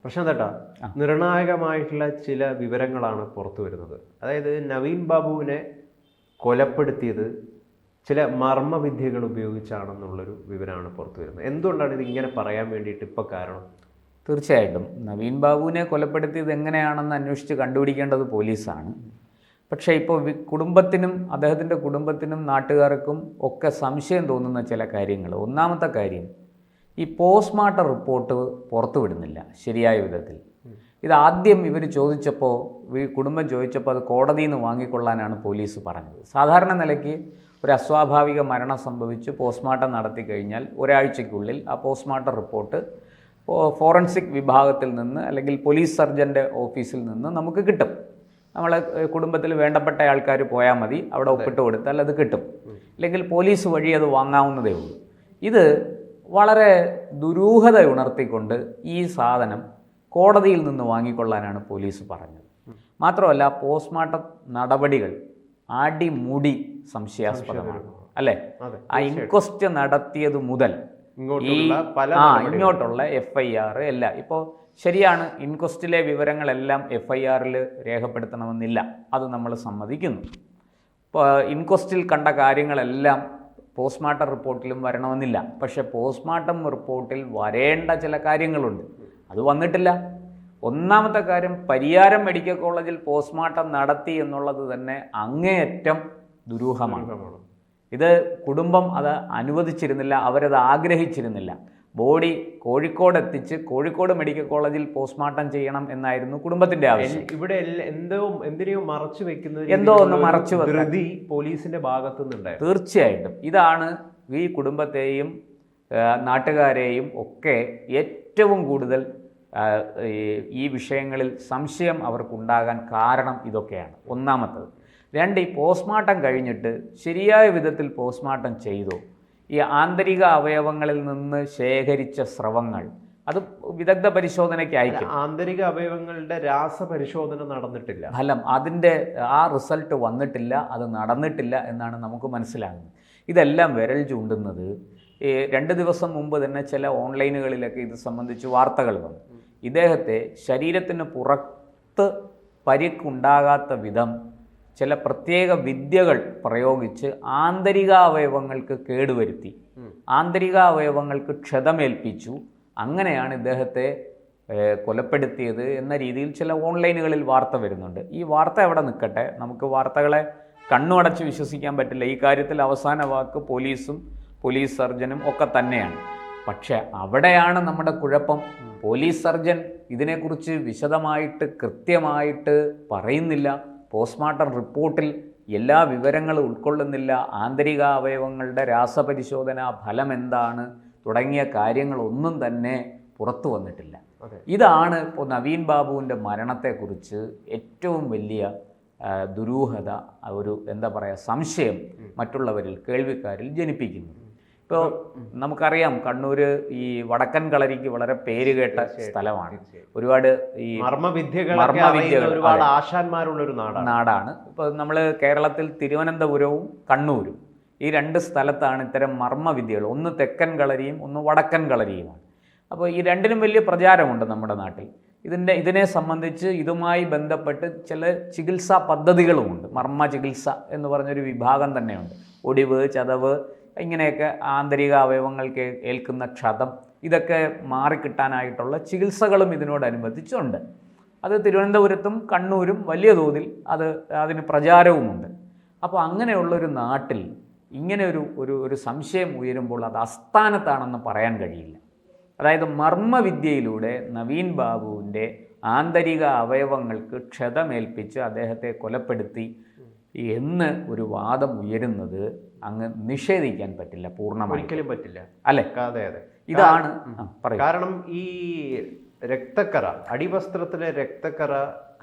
പ്രശാന്തേട്ടാ, നിർണായകമായിട്ടുള്ള ചില വിവരങ്ങളാണ് പുറത്തു വരുന്നത്. അതായത് നവീൻ ബാബുവിനെ കൊലപ്പെടുത്തിയത് ചില മർമ്മവിദ്യകൾ ഉപയോഗിച്ചാണെന്നുള്ളൊരു വിവരമാണ് പുറത്തു വരുന്നത്. എന്തുകൊണ്ടാണ് ഇത് ഇങ്ങനെ പറയാൻ വേണ്ടിയിട്ട് ഇപ്പോൾ കാരണം? തീർച്ചയായിട്ടും നവീൻ ബാബുവിനെ കൊലപ്പെടുത്തിയത് എങ്ങനെയാണെന്ന് അന്വേഷിച്ച് കണ്ടുപിടിക്കേണ്ടത് പോലീസാണ്. പക്ഷേ ഇപ്പോൾ കുടുംബത്തിനും അദ്ദേഹത്തിൻ്റെ കുടുംബത്തിനും നാട്ടുകാർക്കും ഒക്കെ സംശയം തോന്നുന്ന ചില കാര്യങ്ങൾ. ഒന്നാമത്തെ കാര്യം, ഈ പോസ്റ്റ്മോർട്ടം റിപ്പോർട്ട് പുറത്തു വിടുന്നില്ല ശരിയായ വിധത്തിൽ. ഇതാദ്യം ഇവർ ചോദിച്ചപ്പോൾ, ഈ കുടുംബം ചോദിച്ചപ്പോൾ അത് കോടതിയിൽ നിന്ന് വാങ്ങിക്കൊള്ളാനാണ് പോലീസ് പറഞ്ഞത്. സാധാരണ നിലയ്ക്ക് ഒരു അസ്വാഭാവിക മരണം സംഭവിച്ച് പോസ്റ്റ്മോർട്ടം നടത്തി കഴിഞ്ഞാൽ ഒരാഴ്ചയ്ക്കുള്ളിൽ ആ പോസ്റ്റ്മോർട്ടം റിപ്പോർട്ട് ഫോറൻസിക് വിഭാഗത്തിൽ നിന്ന് അല്ലെങ്കിൽ പോലീസ് സർജൻ്റെ ഓഫീസിൽ നിന്ന് നമുക്ക് കിട്ടും. നമ്മളെ കുടുംബത്തിൽ വേണ്ടപ്പെട്ട ആൾക്കാർ പോയാൽ മതി, അവിടെ ഒപ്പിട്ട് കൊടുത്താൽ അത് കിട്ടും. അല്ലെങ്കിൽ പോലീസ് വഴി അത് വാങ്ങാവുന്നതേ ഉള്ളൂ. ഇത് വളരെ ദുരൂഹത ഉണർത്തിക്കൊണ്ട് ഈ സാധനം കോടതിയിൽ നിന്ന് വാങ്ങിക്കൊള്ളാനാണ് പോലീസ് പറഞ്ഞത്. മാത്രമല്ല, പോസ്റ്റ്മോർട്ടം നടപടികൾ അടിമുടി സംശയാസ്പദമാണ്, അല്ലേ? ആ ഇൻക്വസ്റ്റ് നടത്തിയത് മുതൽ ഇങ്ങോട്ടുള്ള FIR എല്ലാം ഇപ്പോൾ ശരിയാണ്. ഇൻക്വസ്റ്റിലെ വിവരങ്ങളെല്ലാം FIRൽ രേഖപ്പെടുത്തണമെന്നില്ല, അത് നമ്മൾ സമ്മതിക്കുന്നു. ഇപ്പോൾ ഇൻക്വസ്റ്റിൽ കണ്ട കാര്യങ്ങളെല്ലാം പോസ്റ്റ്മോർട്ടം റിപ്പോർട്ടിലും വരണമെന്നില്ല. പക്ഷേ പോസ്റ്റ്മോർട്ടം റിപ്പോർട്ടിൽ വരേണ്ട ചില കാര്യങ്ങളുണ്ട്, അത് വന്നിട്ടില്ല. ഒന്നാമത്തെ കാര്യം, പരിയാരം മെഡിക്കൽ കോളേജിൽ പോസ്റ്റ്മോർട്ടം നടത്തി എന്നുള്ളത് തന്നെ അങ്ങേയറ്റം ദുരൂഹമാണ്. ഇത് കുടുംബം അത് അനുവദിച്ചിരുന്നില്ല, അവരത് ആഗ്രഹിച്ചിരുന്നില്ല. ബോഡി കോഴിക്കോട് എത്തിച്ച് കോഴിക്കോട് മെഡിക്കൽ കോളേജിൽ പോസ്റ്റ്മോർട്ടം ചെയ്യണം എന്നായിരുന്നു കുടുംബത്തിന്റെ ആവശ്യം. ഇവിടെ എന്തിനെയോ മറച്ചു വെക്കുന്നത്, എന്തോ ഒന്ന് മറച്ചു വെക്കുന്നത് പോലീസിന്റെ ഭാഗത്തു നിന്നുണ്ടായിരുന്നു. തീർച്ചയായിട്ടും ഇതാണ് ഈ കുടുംബത്തെയും നാട്ടുകാരെയും ഒക്കെ ഏറ്റവും കൂടുതൽ ഈ വിഷയങ്ങളിൽ സംശയം അവർക്കുണ്ടാകാൻ കാരണം ഇതൊക്കെയാണ്. ഒന്നാമത്തത്. രണ്ട്, ഈ പോസ്റ്റ്മോർട്ടം കഴിഞ്ഞിട്ട് ശരിയായ വിധത്തിൽ പോസ്റ്റ്മോർട്ടം ചെയ്തു. ഈ ആന്തരിക അവയവങ്ങളിൽ നിന്ന് ശേഖരിച്ച സ്രവങ്ങൾ അത് വിദഗ്ധ പരിശോധനയ്ക്ക് അയക്കും. ആന്തരിക അവയവങ്ങളുടെ രാസപരിശോധന നടന്നിട്ടില്ല, ഫലം അതിൻ്റെ ആ റിസൾട്ട് വന്നിട്ടില്ല, അത് നടന്നിട്ടില്ല എന്നാണ് നമുക്ക് മനസ്സിലാകുന്നത്. ഇതെല്ലാം വിരൽ ചൂണ്ടുന്നത് 2 ദിവസം മുമ്പ് തന്നെ ചില ഓൺലൈനുകളിലൊക്കെ ഇത് സംബന്ധിച്ച് വാർത്തകൾ വന്നു. ഇദ്ദേഹത്തെ ശരീരത്തിന് പുറത്ത് പരിക്കുണ്ടാകാത്ത വിധം ചില പ്രത്യേക വിദ്യകൾ പ്രയോഗിച്ച് ആന്തരികാവയവങ്ങൾക്ക് കേടുവരുത്തി, ആന്തരികാവയവങ്ങൾക്ക് ക്ഷതമേൽപ്പിച്ചു. അങ്ങനെയാണ് ഇദ്ദേഹത്തെ കൊലപ്പെടുത്തിയത് എന്ന രീതിയിൽ ചില ഓൺലൈനുകളിൽ വാർത്ത വരുന്നുണ്ട്. ഈ വാർത്ത എവിടെ നിൽക്കട്ടെ, നമുക്ക് വാർത്തകളെ കണ്ണുമടച്ച് വിശ്വസിക്കാൻ പറ്റില്ല. ഈ കാര്യത്തിൽ അവസാന വാക്ക് പോലീസും പോലീസ് സർജനും ഒക്കെ തന്നെയാണ്. പക്ഷെ അവിടെയാണ് നമ്മുടെ കുഴപ്പം. പോലീസ് സർജൻ ഇതിനെക്കുറിച്ച് വിശദമായിട്ട് കൃത്യമായിട്ട് പറയുന്നില്ല. പോസ്റ്റ്മോർട്ടം റിപ്പോർട്ടിൽ എല്ലാ വിവരങ്ങളും ഉൾക്കൊള്ളുന്നില്ല. ആന്തരിക അവയവങ്ങളുടെ രാസപരിശോധന ഫലം എന്താണ് തുടങ്ങിയ കാര്യങ്ങളൊന്നും തന്നെ പുറത്തു വന്നിട്ടില്ല. ഇതാണ് ഇപ്പോൾ നവീൻ ബാബുവിൻ്റെ മരണത്തെക്കുറിച്ച് ഏറ്റവും വലിയ ദുരൂഹത, ഒരു എന്താ പറയുക, സംശയം മറ്റുള്ളവരിൽ, കേൾവിക്കാരിൽ ജനിപ്പിക്കുന്നത്. ഇപ്പോൾ നമുക്കറിയാം, കണ്ണൂർ ഈ വടക്കൻ കളരിക്ക് വളരെ പേരുകേട്ട സ്ഥലമാണ്. ഒരുപാട് ഈ മർമ്മവിദ്യകൾ ഒരുപാട് ആശാന്മാരുള്ളൊരു നാടാണ്. ഇപ്പോൾ നമ്മൾ കേരളത്തിൽ തിരുവനന്തപുരവും കണ്ണൂരും ഈ 2 സ്ഥലത്താണ് ഇത്തരം മർമ്മവിദ്യകൾ. ഒന്ന് തെക്കൻ കളരിയും ഒന്ന് വടക്കൻ കളരിയുമാണ്. അപ്പോൾ ഈ രണ്ടിനും വലിയ പ്രചാരമുണ്ട് നമ്മുടെ നാട്ടിൽ. ഇതിനെ സംബന്ധിച്ച് ഇതുമായി ബന്ധപ്പെട്ട് ചില ചികിത്സാ പദ്ധതികളുമുണ്ട്. മർമ്മ ചികിത്സ എന്ന് പറഞ്ഞൊരു വിഭാഗം തന്നെയുണ്ട്. ഒടിവ്, ചതവ്, ഇങ്ങനെയൊക്കെ ആന്തരിക അവയവങ്ങൾക്ക് ഏൽക്കുന്ന ക്ഷതം, ഇതൊക്കെ മാറിക്കിട്ടാനായിട്ടുള്ള ചികിത്സകളും ഇതിനോടനുബന്ധിച്ചുണ്ട്. അത് തിരുവനന്തപുരത്തും കണ്ണൂരും വലിയ തോതിൽ അതിന് പ്രചാരവുമുണ്ട്. അപ്പോൾ അങ്ങനെയുള്ളൊരു നാട്ടിൽ ഇങ്ങനെ ഒരു സംശയം ഉയരുമ്പോൾ അത് അസ്ഥാനത്താണെന്ന് പറയാൻ കഴിയില്ല. അതായത് മർമ്മവിദ്യയിലൂടെ നവീൻ ബാബുവിൻ്റെ ആന്തരിക അവയവങ്ങൾക്ക് ക്ഷതമേൽപ്പിച്ച് അദ്ദേഹത്തെ കൊലപ്പെടുത്തി എന്ന് ഒരു വാദം ഉയരുന്നത് അങ്ങ് നിഷേധിക്കാൻ പറ്റില്ല, പൂർണ്ണമായി ഒരിക്കലും പറ്റില്ല, അല്ലേ? അതെ അതെ. ഇതാണ് കാരണം ഈ രക്തക്കറ, അടിവസ്ത്രത്തിലെ രക്തക്കറ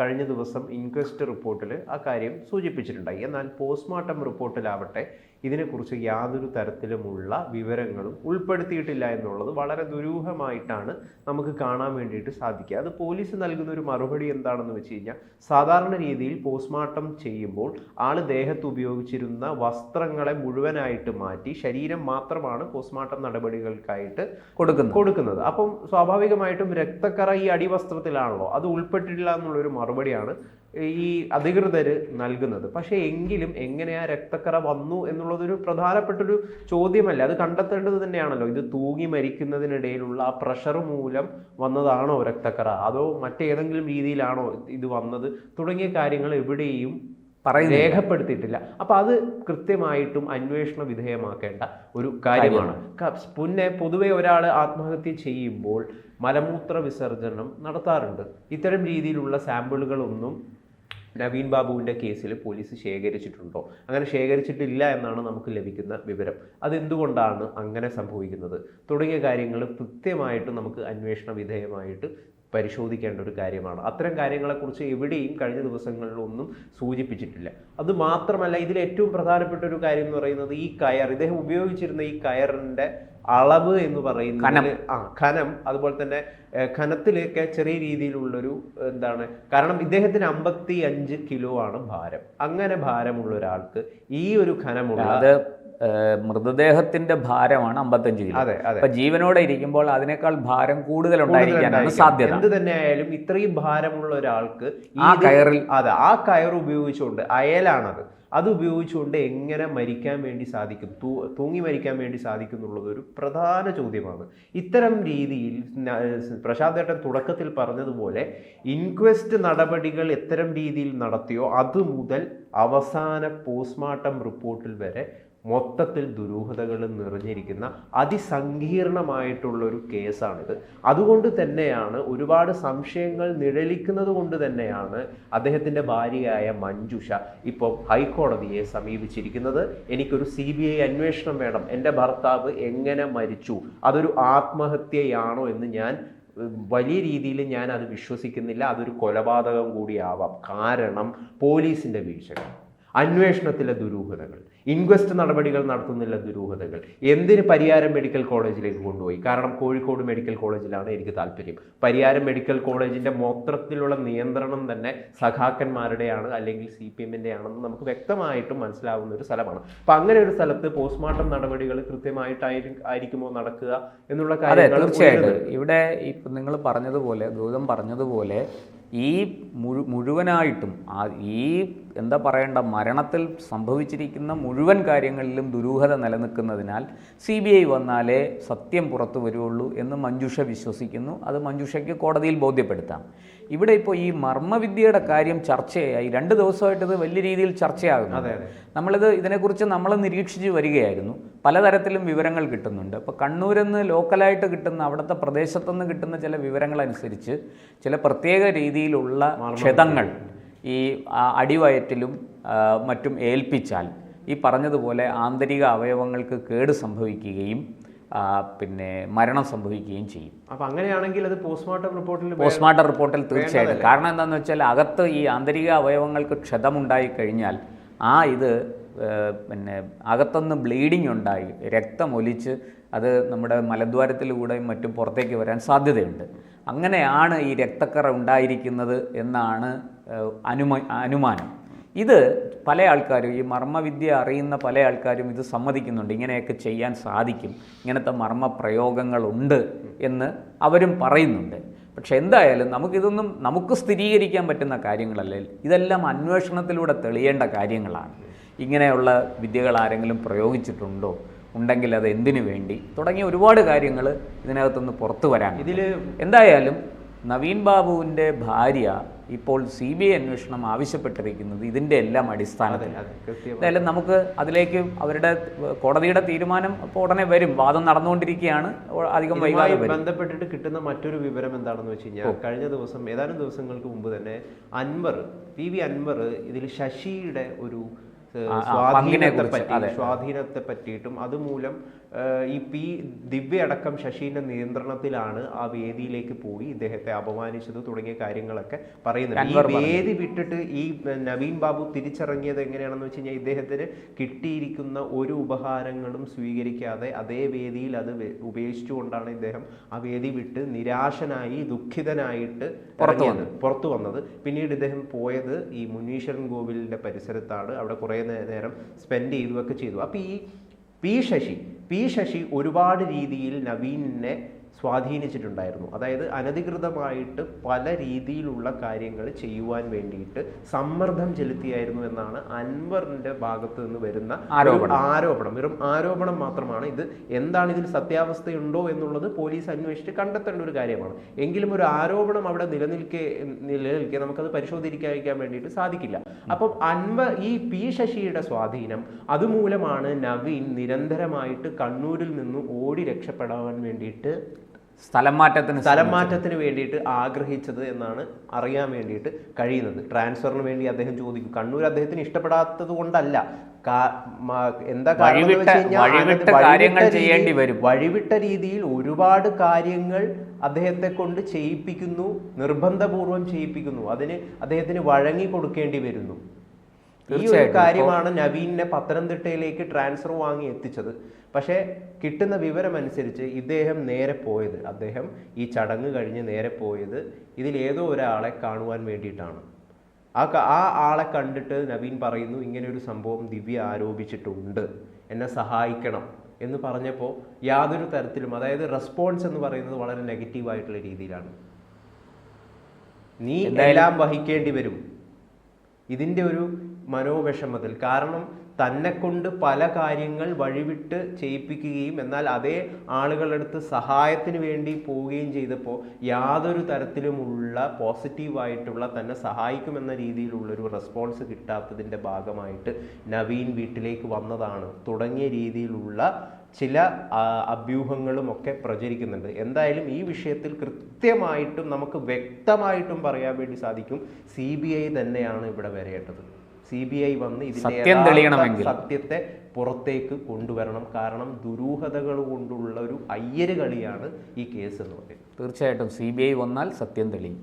കഴിഞ്ഞ ദിവസം ഇൻക്വസ്റ്റ് റിപ്പോർട്ടിൽ ആ കാര്യം സൂചിപ്പിച്ചിട്ടുണ്ടായി. എന്നാൽ പോസ്റ്റ്മോർട്ടം റിപ്പോർട്ടിലാവട്ടെ ഇതിനെക്കുറിച്ച് യാതൊരു തരത്തിലുമുള്ള വിവരങ്ങളും ഉൾപ്പെടുത്തിയിട്ടില്ല എന്നുള്ളത് വളരെ ദുരൂഹമായിട്ടാണ് നമുക്ക് കാണാൻ വേണ്ടിയിട്ട് സാധിക്കുക. അത് പോലീസ് നൽകുന്ന ഒരു മറുപടി എന്താണെന്ന് വെച്ച് കഴിഞ്ഞാൽ, സാധാരണ രീതിയിൽ പോസ്റ്റ്മോർട്ടം ചെയ്യുമ്പോൾ ആൾ ദേഹത്ത് ഉപയോഗിച്ചിരുന്ന വസ്ത്രങ്ങളെ മുഴുവനായിട്ട് മാറ്റി ശരീരം മാത്രമാണ് പോസ്റ്റ്മോർട്ടം നടപടികൾക്കായിട്ട് കൊടുക്കുന്നത്. അപ്പം സ്വാഭാവികമായിട്ടും രക്തക്കറ ഈ അടിവസ്ത്രത്തിലാണല്ലോ, അത് ഉൾപ്പെട്ടിട്ടില്ല എന്നുള്ളൊരു മറുപടിയാണ് ഈ അധികൃതർ നൽകുന്നത്. പക്ഷേ എങ്കിലും എങ്ങനെയാ രക്തക്കറ വന്നു എന്നുള്ളതൊരു പ്രധാനപ്പെട്ടൊരു ചോദ്യമല്ല, അത് കണ്ടെത്തേണ്ടത് തന്നെയാണല്ലോ. ഇത് തൂങ്ങി മരിക്കുന്നതിനിടയിലുള്ള ആ പ്രഷർ മൂലം വന്നതാണോ രക്തക്കറ, അതോ മറ്റേതെങ്കിലും രീതിയിലാണോ ഇത് വന്നത് തുടങ്ങിയ കാര്യങ്ങൾ എവിടെയും രേഖപ്പെടുത്തിയിട്ടില്ല. അപ്പൊ അത് കൃത്യമായിട്ടും അന്വേഷണ വിധേയമാക്കേണ്ട ഒരു കാര്യമാണ്. പിന്നെ പൊതുവെ ഒരാൾ ആത്മഹത്യ ചെയ്യുമ്പോൾ മലമൂത്ര വിസർജനം നടത്താറുണ്ട്. ഇത്തരം രീതിയിലുള്ള സാമ്പിളുകളൊന്നും നവീൻ ബാബുവിൻ്റെ കേസിൽ പോലീസ് ശേഖരിച്ചിട്ടുണ്ടോ? അങ്ങനെ ശേഖരിച്ചിട്ടില്ല എന്നാണ് നമുക്ക് ലഭിക്കുന്ന വിവരം. അതെന്തുകൊണ്ടാണ് അങ്ങനെ സംഭവിക്കുന്നത് തുടങ്ങിയ കാര്യങ്ങൾ കൃത്യമായിട്ട് നമുക്ക് അന്വേഷണ വിധേയമായിട്ട് പരിശോധിക്കേണ്ട ഒരു കാര്യമാണ്. അത്തരം കാര്യങ്ങളെക്കുറിച്ച് എവിടെയും കഴിഞ്ഞ ദിവസങ്ങളിലൊന്നും സൂചിപ്പിച്ചിട്ടില്ല. അത് മാത്രമല്ല, ഇതിൽ ഏറ്റവും പ്രധാനപ്പെട്ട ഒരു കാര്യം എന്ന് പറയുന്നത് ഈ കയർ, ഇദ്ദേഹം ഉപയോഗിച്ചിരുന്ന ഈ കയറിൻ്റെ അളവ് എന്ന് പറയുന്നത് ഖനം, അതുപോലെ തന്നെ ഖനത്തിലേക്ക് ചെറിയ രീതിയിലുള്ളൊരു കാരണം ഇദ്ദേഹത്തിന് 55 കിലോ ആണ് ഭാരം. അങ്ങനെ ഭാരമുള്ള ഒരാൾക്ക് ഈ ഒരു ഖനമുള്ള മൃതദേഹത്തിന്റെ ഭാരമാണ് 55 കിലോ. അപ്പൊ ജീവനോടെ ഇരിക്കുമ്പോൾ അതിനേക്കാൾ ഭാരം കൂടുതലുണ്ടായിരിക്കാനാണ് സാധ്യത. എന്ത് തന്നെ ആയാലും ഇത്രയും ഭാരമുള്ള ഒരാൾക്ക് ആ കയർ ഉപയോഗിച്ചുകൊണ്ട്, അയലാണത്, അത് ഉപയോഗിച്ചുകൊണ്ട് എങ്ങനെ മരിക്കാൻ വേണ്ടി സാധിക്കും, തൂങ്ങി മരിക്കാൻ വേണ്ടി സാധിക്കും എന്നുള്ളത് ഒരു പ്രധാന ചോദ്യമാണ്. ഇത്തരം രീതിയിൽ പ്രശാന്ത് ഏട്ടൻ തുടക്കത്തിൽ പറഞ്ഞതുപോലെ ഇൻക്വസ്റ്റ് നടപടികൾ എത്തരം രീതിയിൽ നടത്തിയോ അത് മുതൽ അവസാന പോസ്റ്റ്മോർട്ടം റിപ്പോർട്ടിൽ വരെ മൊത്തത്തിൽ ദുരൂഹതകൾ നിറഞ്ഞിരിക്കുന്ന അതിസങ്കീർണമായിട്ടുള്ളൊരു കേസാണിത്. അതുകൊണ്ട് തന്നെയാണ് ഒരുപാട് സംശയങ്ങൾ നിഴലിക്കുന്നത് കൊണ്ട് തന്നെയാണ് അദ്ദേഹത്തിൻ്റെ ഭാര്യയായ മഞ്ജുഷ ഇപ്പോൾ ഹൈക്കോടതിയെ സമീപിച്ചിരിക്കുന്നത്. എനിക്കൊരു CBI അന്വേഷണം വേണം, എൻ്റെ ഭർത്താവ് എങ്ങനെ മരിച്ചു, അതൊരു ആത്മഹത്യയാണോ എന്ന് ഞാൻ വലിയ രീതിയിൽ ഞാൻ അത് വിശ്വസിക്കുന്നില്ല. അതൊരു കൊലപാതകം കൂടിയാവാം. കാരണം പോലീസിൻ്റെ വീഴ്ചകൾ, അന്വേഷണത്തിലെ ദുരൂഹതകൾ, ഇൻക്വസ്റ്റ് നടപടികൾ നടത്തുന്നില്ല ദുരൂഹതകൾ. എന്തിന് പരിയാരം മെഡിക്കൽ കോളേജിലേക്ക് കൊണ്ടുപോയി? കാരണം കോഴിക്കോട് മെഡിക്കൽ കോളേജിലാണ് എനിക്ക് താല്പര്യം. പരിയാരം മെഡിക്കൽ കോളേജിൻ്റെ മൊത്തത്തിലുള്ള നിയന്ത്രണം തന്നെ സഖാക്കന്മാരുടെയാണ്, അല്ലെങ്കിൽ CPMൻ്റെ ആണെന്ന് നമുക്ക് വ്യക്തമായിട്ടും മനസ്സിലാവുന്ന ഒരു സ്ഥലമാണ്. അപ്പം അങ്ങനെ ഒരു സ്ഥലത്ത് പോസ്റ്റ്മോർട്ടം നടപടികൾ കൃത്യമായിട്ടായിരിക്കുമോ നടക്കുക എന്നുള്ള കാര്യങ്ങൾ തീർച്ചയായിട്ടും ഇവിടെ ഇപ്പം നിങ്ങൾ പറഞ്ഞതുപോലെ, ഗൗതം പറഞ്ഞതുപോലെ ഈ മുഴുവനായിട്ടും ഈ എന്താ പറയേണ്ട, മരണത്തിൽ സംഭവിച്ചിരിക്കുന്ന മുഴുവൻ കാര്യങ്ങളിലും ദുരൂഹത നിലനിൽക്കുന്നതിനാൽ CBI വന്നാലേ സത്യം പുറത്തു വരുള്ളൂ എന്ന് മഞ്ജുഷ വിശ്വസിക്കുന്നു. അത് മഞ്ജുഷയ്ക്ക് കോടതിയിൽ ബോധ്യപ്പെടുത്താം. ഇവിടെ ഇപ്പോൾ ഈ മർമ്മവിദ്യയുടെ കാര്യം ചർച്ചയായി 2 ദിവസമായിട്ട് ഇത് വലിയ രീതിയിൽ ചർച്ചയാകുന്നു. ഇതിനെക്കുറിച്ച് നമ്മൾ നിരീക്ഷിച്ച് വരികയായിരുന്നു. പലതരത്തിലും വിവരങ്ങൾ കിട്ടുന്നുണ്ട്. ഇപ്പോൾ കണ്ണൂരെന്ന് ലോക്കലായിട്ട് കിട്ടുന്ന, അവിടുത്തെ പ്രദേശത്തുനിന്ന് കിട്ടുന്ന ചില വിവരങ്ങളനുസരിച്ച് ചില പ്രത്യേക രീതിയിലുള്ള ക്ഷതങ്ങൾ ഈ അടിവയറ്റിലും മറ്റും ഏൽപ്പിച്ചാൽ ഈ പറഞ്ഞതുപോലെ ആന്തരിക അവയവങ്ങൾക്ക് കേട് സംഭവിക്കുകയും പിന്നെ മരണം സംഭവിക്കുകയും ചെയ്യും. അപ്പോൾ അങ്ങനെയാണെങ്കിൽ അത് പോസ്റ്റ്മോർട്ടം റിപ്പോർട്ടിൽ തീർച്ചയായിട്ടും. കാരണം എന്താണെന്ന് വെച്ചാൽ അകത്ത് ഈ ആന്തരിക അവയവങ്ങൾക്ക് ക്ഷതമുണ്ടായി കഴിഞ്ഞാൽ ഇത് പിന്നെ അകത്തുനിന്ന് ബ്ലീഡിങ് ഉണ്ടായി രക്തമൊലിച്ച് അത് നമ്മുടെ മലദ്വാരത്തിലൂടെയും മറ്റും പുറത്തേക്ക് വരാൻ സാധ്യതയുണ്ട്. അങ്ങനെയാണ് ഈ രക്തക്കറ ഉണ്ടായിരിക്കുന്നത് എന്നാണ് അനുമാനം. ഇത് പല ആൾക്കാരും, ഈ മർമ്മവിദ്യ അറിയുന്ന പല ആൾക്കാരും ഇത് സമ്മതിക്കുന്നുണ്ട്. ഇങ്ങനെയൊക്കെ ചെയ്യാൻ സാധിക്കും, ഇങ്ങനത്തെ മർമ്മ പ്രയോഗങ്ങളുണ്ട് എന്ന് അവരും പറയുന്നുണ്ട്. പക്ഷെ എന്തായാലും നമുക്ക് സ്ഥിരീകരിക്കാൻ പറ്റുന്ന കാര്യങ്ങളല്ലേ, ഇതെല്ലാം അന്വേഷണത്തിലൂടെ തെളിയേണ്ട കാര്യങ്ങളാണ്. ഇങ്ങനെയുള്ള വിദ്യകൾ ആരെങ്കിലും പ്രയോഗിച്ചിട്ടുണ്ടോ, ഉണ്ടെങ്കിൽ അത് എന്തിനു വേണ്ടി, തുടങ്ങിയ ഒരുപാട് കാര്യങ്ങൾ ഇതിനകത്തുനിന്ന് പുറത്തു വരാൻ. എന്തായാലും നവീൻ ബാബുവിൻ്റെ ഭാര്യ ഇപ്പോൾ CBI അന്വേഷണം ആവശ്യപ്പെട്ടിരിക്കുന്നത് ഇതിൻ്റെ എല്ലാം അടിസ്ഥാനത്തിൽ. എന്തായാലും നമുക്ക് അതിലേക്ക് അവരുടെ കോടതിയുടെ തീരുമാനം ഇപ്പോൾ ഉടനെ വരും. വാദം നടന്നുകൊണ്ടിരിക്കുകയാണ്, അധികം വൈകാതെ വരും. ബന്ധപ്പെട്ടിട്ട് കിട്ടുന്ന മറ്റൊരു വിവരം എന്താണെന്ന് വെച്ച് കഴിഞ്ഞാൽ, കഴിഞ്ഞ ദിവസം ഏതാനും ദിവസങ്ങൾക്ക് മുമ്പ് തന്നെ PV അൻവർ ഇതിൽ ശശിയുടെ ഒരു സ്വാധീനത്തെ പറ്റിയിട്ടും അതുമൂലം ഈ ദിവ്യ അടക്കം ശശീന്റെ നിയന്ത്രണത്തിലാണ് ആ വേദിയിലേക്ക് പോയി ഇദ്ദേഹത്തെ അപമാനിച്ചത് തുടങ്ങിയ കാര്യങ്ങളൊക്കെ പറയുന്നുണ്ട്. ഈ വേദി വിട്ടിട്ട് ഈ നവീൻ ബാബു തിരിച്ചിറങ്ങിയത് എങ്ങനെയാണെന്ന് വെച്ച് കഴിഞ്ഞാൽ ഇദ്ദേഹത്തിന് കിട്ടിയിരിക്കുന്ന ഒരു ഉപഹാരങ്ങളും സ്വീകരിക്കാതെ അതേ വേദിയിൽ അത് ഉപേക്ഷിച്ചുകൊണ്ടാണ് ഇദ്ദേഹം ആ വേദി വിട്ട് നിരാശനായി ദുഃഖിതനായിട്ട് പുറത്തു വന്നത്. പിന്നീട് ഇദ്ദേഹം പോയത് ഈ മുനീശ്വരൻ കോവിലിന്റെ പരിസരത്താണ്. അവിടെ കുറേ നേരം സ്പെൻഡ് ചെയ്തുമൊക്കെ ചെയ്തു. അപ്പോൾ ഈ പി ശശി ഒരുപാട് രീതിയിൽ നവീനെ സ്വാധീനിച്ചിട്ടുണ്ടായിരുന്നു. അതായത് അനധികൃതമായിട്ട് പല രീതിയിലുള്ള കാര്യങ്ങൾ ചെയ്യുവാൻ വേണ്ടിയിട്ട് സമ്മർദ്ദം ചെലുത്തിയായിരുന്നു എന്നാണ് അൻവറിന്റെ ഭാഗത്ത് നിന്ന് വരുന്ന ആരോപണം. വെറും ആരോപണം മാത്രമാണ്. ഇത് എന്താണ്, ഇതിൽ സത്യാവസ്ഥയുണ്ടോ എന്നുള്ളത് പോലീസ് അന്വേഷിച്ച് കണ്ടെത്തേണ്ട ഒരു കാര്യമാണ്. എങ്കിലും ഒരു ആരോപണം അവിടെ നിലനിൽക്കെ നമുക്കത് പരിശോധിക്കാൻ വേണ്ടിയിട്ട് സാധിക്കില്ല. അപ്പം ഈ പി ശശിയുടെ സ്വാധീനം അതുമൂലമാണ് നവീൻ നിരന്തരമായിട്ട് കണ്ണൂരിൽ നിന്ന് ഓടി രക്ഷപ്പെടാൻ വേണ്ടിയിട്ട് സ്ഥലം മാറ്റത്തിന് വേണ്ടിയിട്ട് ആഗ്രഹിച്ചത് എന്നാണ് അറിയാൻ വേണ്ടിയിട്ട് കഴിയുന്നത്. ട്രാൻസ്ഫറിന് വേണ്ടി അദ്ദേഹം ചോദിക്കും. കണ്ണൂർ അദ്ദേഹത്തിന് ഇഷ്ടപ്പെടാത്തത് കൊണ്ടല്ല, എന്താ വഴിവിട്ട രീതിയിൽ ഒരുപാട് കാര്യങ്ങൾ അദ്ദേഹത്തെ കൊണ്ട് ചെയ്യിപ്പിക്കുന്നു, നിർബന്ധപൂർവം ചെയ്യിപ്പിക്കുന്നു. അതിന് അദ്ദേഹത്തിന് വഴങ്ങി കൊടുക്കേണ്ടി വരുന്നു. ഈ ഒരു കാര്യമാണ് നവീനെ പത്തനംതിട്ടയിലേക്ക് ട്രാൻസ്ഫർ വാങ്ങി എത്തിച്ചത്. പക്ഷേ കിട്ടുന്ന വിവരമനുസരിച്ച് അദ്ദേഹം ഈ ചടങ്ങ് കഴിഞ്ഞ് നേരെ പോയത് ഇതിലേതോ ഒരാളെ കാണുവാൻ വേണ്ടിയിട്ടാണ്. ആ ആളെ കണ്ടിട്ട് നവീൻ പറയുന്നു, ഇങ്ങനെ ഒരു സംഭവം ദിവ്യ ആരോപിച്ചിട്ടുണ്ട്, എന്നെ സഹായിക്കണം എന്ന് പറഞ്ഞപ്പോൾ യാതൊരു തരത്തിലും, അതായത് റെസ്പോൺസ് എന്ന് പറയുന്നത് വളരെ നെഗറ്റീവായിട്ടുള്ള രീതിയിലാണ്. നീ എല്ലാം വഹിക്കേണ്ടി വരും, ഇതിൻ്റെ ഒരു മനോവിഷമത്തിൽ. കാരണം തന്നെ കൊണ്ട് പല കാര്യങ്ങൾ വഴിവിട്ട് ചെയ്യിപ്പിക്കുകയും എന്നാൽ അതേ ആളുകളടുത്ത് സഹായത്തിന് വേണ്ടി പോവുകയും ചെയ്തപ്പോൾ യാതൊരു തരത്തിലുമുള്ള പോസിറ്റീവായിട്ടുള്ള തന്നെ സഹായിക്കുമെന്ന രീതിയിലുള്ളൊരു റെസ്പോൺസ് കിട്ടാത്തതിൻ്റെ ഭാഗമായിട്ട് നവീൻ വീട്ടിലേക്ക് വന്നതാണ് തുടങ്ങിയ രീതിയിലുള്ള ചില അഭ്യൂഹങ്ങളും ഒക്കെ പ്രചരിക്കുന്നുണ്ട്. എന്തായാലും ഈ വിഷയത്തിൽ കൃത്യമായിട്ടും നമുക്ക് വ്യക്തമായിട്ടും പറയാൻ വേണ്ടി സാധിക്കും, CBI തന്നെയാണ് ഇവിടെ വരേണ്ടത്. CBI വന്ന് ഇതിന്റെ സത്യത്തെ പുറത്തേക്ക് കൊണ്ടുവരണം. കാരണം ദുരൂഹതകൾ കൊണ്ടുള്ള ഒരു അയ്യര് കളിയാണ് ഈ കേസ് എന്ന് പറയുന്നത്. തീർച്ചയായിട്ടും CBI വന്നാൽ സത്യം തെളിയും.